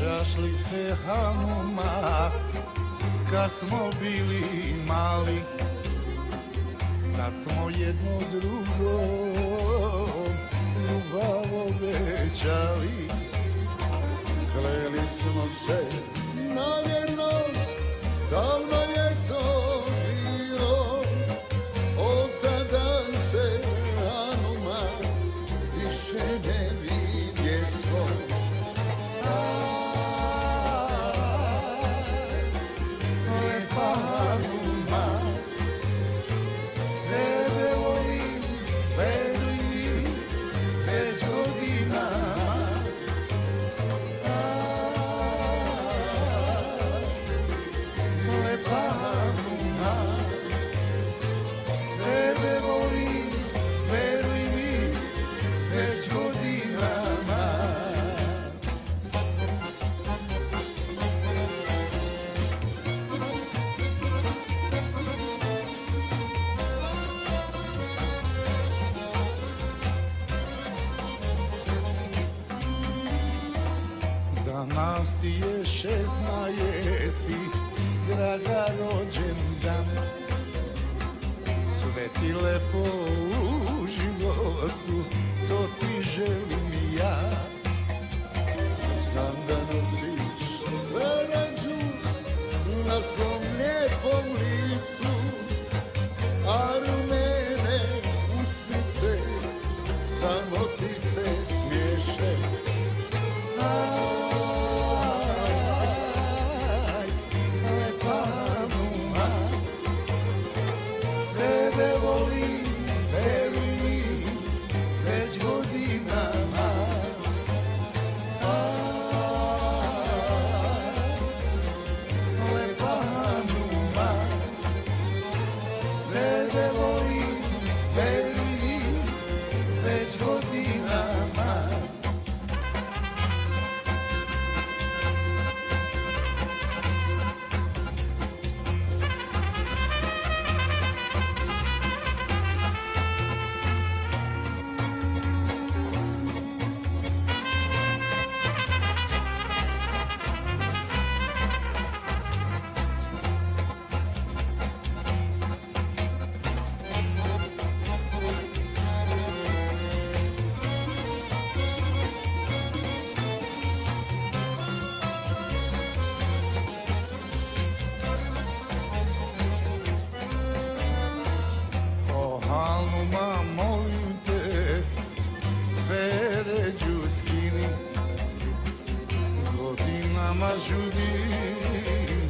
Sjećaš li se Hanuma kad smo bili mali, kad smo jedno drugom ljubav obećali? Kleli smo se na vjernost, davno je to bilo. Od tada se Hanuma više ne vidjesmo. Lepa Hanuma, tebe volim, veruj mi, već godinama. Lepa Hanuma, tebe volim, veruj mi, već godinama. Danas ti je 16, draga rođendan. Sve ti lepo u životu, to ti želim i ja. Znam da nosiš venađu na svom lijepom licu, a rumene usnice samo ti se smiješe. Lepa Hanuma, tebe volim, veruj mi, već godinama. Lepa Hanuma, tebe volim, veruj mi, već godinama. Hanuma, molim te, Feređu skini, godinama žudim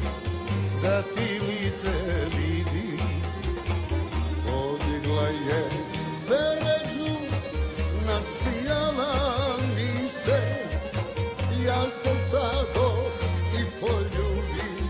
da ti lice vidim. Podigla je venađu, nasijala mi se, ja se sado i poljubim.